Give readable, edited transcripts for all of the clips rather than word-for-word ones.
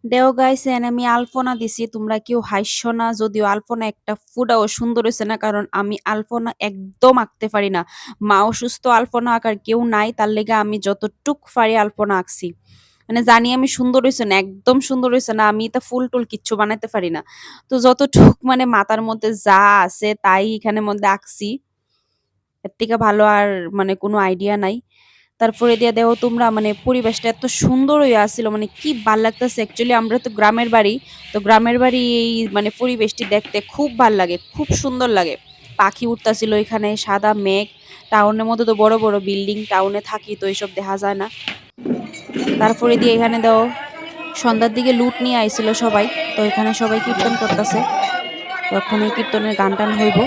দেও guys N আমি আলপনা দিছি তোমরা কেউ হাসছো না যদিও আলপনা একটা ফুটাও সুন্দর হয়েছে না কারণ আমি আলপনা একদম আঁকতে পারি না মা অসুস্থ আলপনা আঁকার কেউ নাই তার লেগে আমি যতটুক পারি আলপনা আঁকছি মানে জানি আমি সুন্দর হয়েছে না একদম সুন্দর হয়েছে না আমি তা ফুল টুল কিচ্ছু বানাইতে পারি না তো যতটুক মানে মাথার মধ্যে যা আছে তাই এখানে মধ্যে আঁকছি এর থেকে ভালো আর মানে কোনো আইডিয়া নাই তারপরে দিয়া দেখো তোমরা মানে পরিবেশটা এত সুন্দর হয়ে আসছিল মানে কি ভাল লাগতেছে অ্যাকচুয়ালি আমরা তো গ্রামের বাড়ি তো গ্রামের বাড়ি এই মানে পরিবেশটি দেখতে খুব ভাল লাগে খুব সুন্দর লাগে পাখি উঠতাছিল এখানে সাদা মেঘ টাউনের মধ্যে তো বড় বড় বিল্ডিং টাউনে থাকি তো এইসব দেখা যায় না তারপরে দিয়ে এখানে দাও সন্ধ্যার দিকে লুট নিয়ে আইছিল সবাই তো এখানে সবাই কীর্তন করতেছে তখন এই কীর্তনের গান টান হইব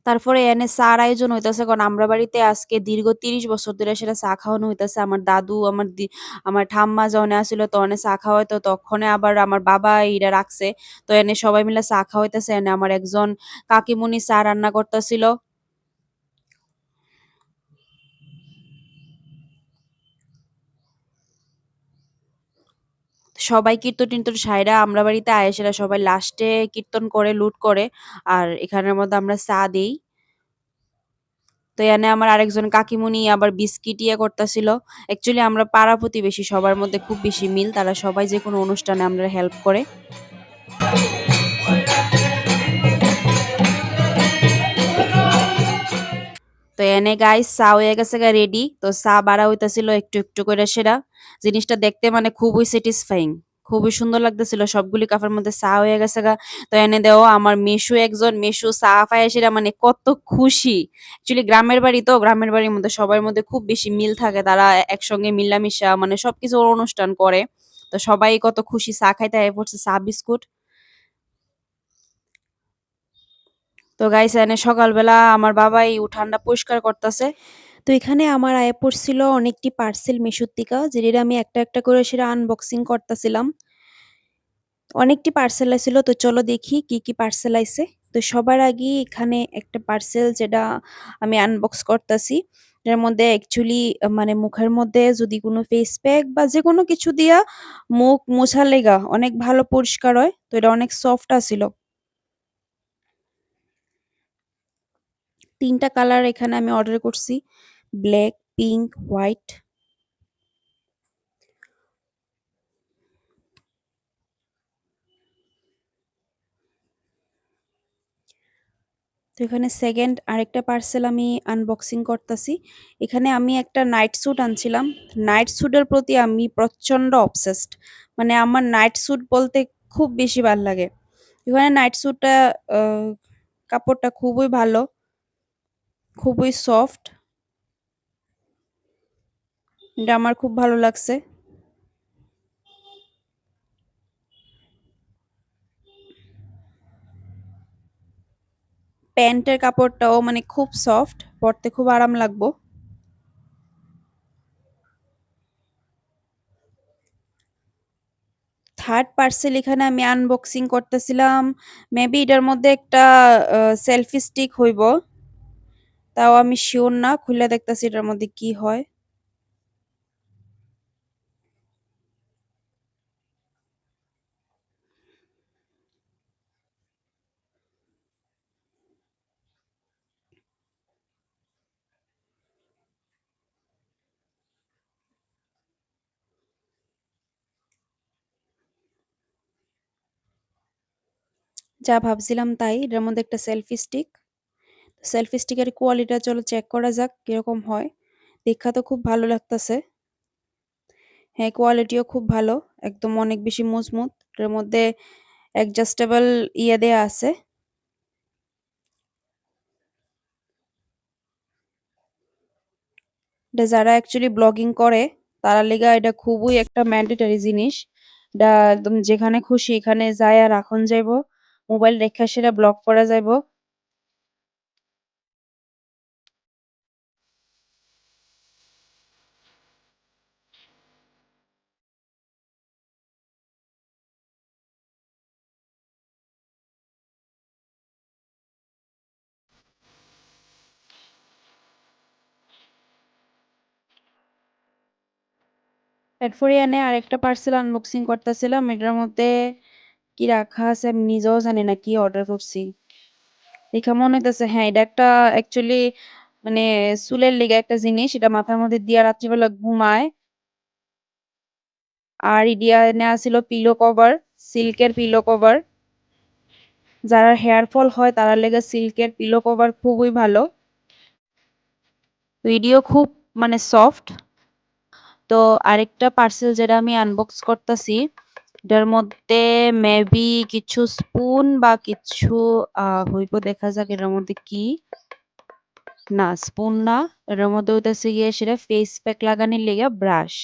তারপরে এনে চার আয়োজন হইতাছে কারণ আমরা বাড়িতে আজকে দীর্ঘ ৩০ বছর ধরে সেটা চা খাওয়ানো হইতাছে আমার দাদু আমার ঠাম্মা যখন আসছিল তখন চা খাওয়াইতো তখন আবার আমার বাবা ইরা রাখছে তো এনে সবাই মিলে চা খাওয়াইতেছে এনে আমার একজন কাকিমুনি চা রান্না করতেছিল সবাই কীর্তন টির্তন সাইরা আমরা বাড়িতে আয়েশেরা সবাই লাস্টে কীর্তন করে লুট করে আর এখানের মধ্যে আমরা চা দেই তো এনে আমার আরেকজন কাকিমুনি আবার বিস্কিট ইয়ে করতেছিল অ্যাকচুয়ালি আমরা পাড়া প্রতিবেশী সবার মধ্যে খুব বেশি মিল তারা সবাই যে কোনো অনুষ্ঠানে আমরা হেল্প করে তো এনে গাইস চা হয়ে গেছে গা রেডি তো চা বাড়া হইতাছিল একটু একটু করে সেটা জিনিসটা দেখতে মানে খুবই স্যাটিসফাইং খুবই সুন্দর লাগতেছিল সবগুলি কাপের মধ্যে চা হয়ে গেছে গা তো এনে দেও আমার মেশু একজন মেশু চা পায় সেটা মানে কত খুশি অ্যাকচুয়ালি গ্রামের বাড়ি তো গ্রামের বাড়ির মধ্যে সবার মধ্যে খুব বেশি মিল থাকে তারা একসঙ্গে মিলামিশা মানে সবকিছু অনুষ্ঠান করে তো সবাই কত খুশি চা খাইতে আয় পড়ছে চা বিস্কুট তো গাইস এনে সকালবেলা আমার বাবা এই উঠানটা পরিষ্কার করতেছে তো এখানে আমার আয়া পড়ছিল অনেকটি পার্সেল মিশোর থেকে যেটা আমি একটা একটা করে সেটা আনবক্সিং করতেছিলাম অনেকটি পার্সেল আইছিল তো চলো দেখি কি কি পার্সেল আইছে তো সবার আগে এখানে একটা পার্সেল যেটা আমি আনবক্স করতেছি এর মধ্যে অ্যাকচুয়ালি মানে মুখের মধ্যে যদি কোনো ফেস প্যাক বা যে কোনো কিছু দিয়া মুখ মোছা লেগা অনেক ভালো পরিষ্কার হয় তো এটা অনেক সফট আছিল তিনটা কালার এখানে আমি অর্ডার করছি ব্ল্যাক পিঙ্ক হোয়াইট তো এখানে সেকেন্ড আরেকটা পার্সেল আমি আনবক্সিং করতেছি এখানে আমি একটা নাইট স্যুট আনছিলাম নাইট স্যুটের প্রতি আমি প্রচন্ড অবসেসড মানে আমার নাইট স্যুট বলতে খুব বেশি ভাল লাগে এখানে নাইট স্যুটটা কাপড়টা খুবই ভালো খুবই সফট এটা আমার খুব ভালো লাগছে প্যান্টের কাপড়টাও মানে খুব সফট পরতে খুব আরাম লাগবো থার্ড পার্সেল এখানে আমি আনবক্সিং করতেছিলাম মেবি এটার মধ্যে একটা সেলফি স্টিক হইব তাও আমি শিওর না খুলে দেখতেছি এটার মধ্যে কি হয় যা ভাবছিলাম তাই এটার মধ্যে একটা সেলফি স্টিকের কোয়ালিটিটা চলো চেক করা যাক কিরকম হয় দেখা তো খুব ভালো লাগতেছে হ্যাঁ কোয়ালিটিও খুব ভালো একদম অনেক বেশি মজবুত এর মধ্যে অ্যাডজাস্টেবল ইয়ে দেয়া আছে এটা যারা অ্যাকচুয়ালি ব্লগিং করে তারা লেগা এটা খুবই একটা ম্যান্ডেটরি জিনিস এটা একদম যেখানে খুশি এখানে যায় আর রাখন যাইব মোবাইল রেখে সেটা ব্লক করা যাইব এরপরে এনে আরেকটা পার্সেল আনবক্সিং করতেছিলাম। এটার মধ্যে কি রাখা আছে আমি নিজেও জানি না কি অর্ডার করছি। দেখে মনে হইতেছে হ্যাঁ এটা একটা অ্যাকচুয়ালি মানে চুলের লেগে একটা জিনিস, এটা মাথার মধ্যে দিয়া রাত্রিবেলা ঘুমায়। আর ইডিয়া নেওয়া ছিল পিলো কভার, সিল্কের পিলো কভার। যারা হেয়ার ফল হয় তারা লেগে সিল্কের পিলো কভার খুবই ভালো। তো ইডিও খুব মানে সফট। তো আরেকটা পার্সেল যেটা আমি আনবক্স করতেছি, এটার মধ্যে মেবি কিছু স্পুন বা কিছু হইব, দেখা যাক এটার মধ্যে কি। না স্পুন না, এটার মধ্যে হইতেছে গিয়ে সেটা ফেস প্যাক লাগানোর লেগে ব্রাশ।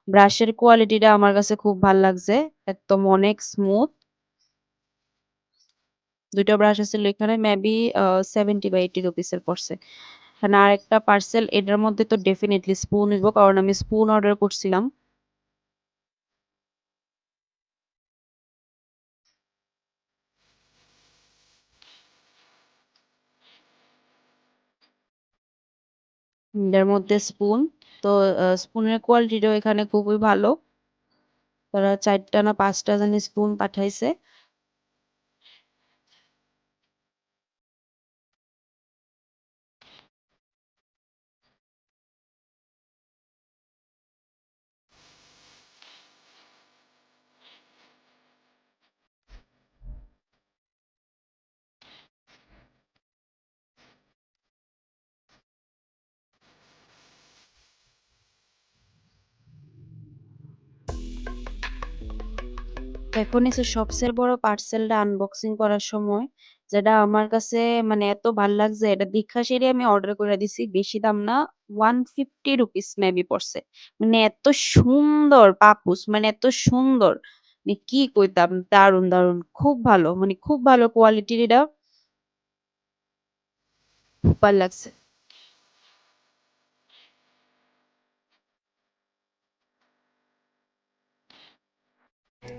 ব্রাশের কোয়ালিটিটা আমার কাছে খুব ভাল লাগছে, একদম অনেক স্মুথ। দুইটা ব্রাশ আছে এখানে, মেবি 70 বা 80 রুপিসের পড়ছে। এখানে আরেকটা পার্সেল, এটার মধ্যে তো ডেফিনেটলি স্পুন হইব কারণ আমি স্পুন অর্ডার করছিলাম। এটার মধ্যে স্পুন। তো স্পুনের কোয়ালিটিটাও এখানে খুবই ভালো। তারা 4টা না 5টা জানি স্পুন পাঠাইছে। এখন এসে সবচেয়ে বড় পার্সেলটা আনবক্সিং করার সময়, যেটা আমার কাছে মানে এত ভাল লাগছে, এটা দীক্ষা সেরে আমি অর্ডার করে দিছি, বেশি দাম না, 150 রুপিস মেবি পড়ছে। মানে এত সুন্দর পাপুস, মানে এত সুন্দর, মানে কি কইতাম, দারুন দারুন, খুব ভালো, মানে খুব ভালো কোয়ালিটির, এটা খুব ভাল লাগছে।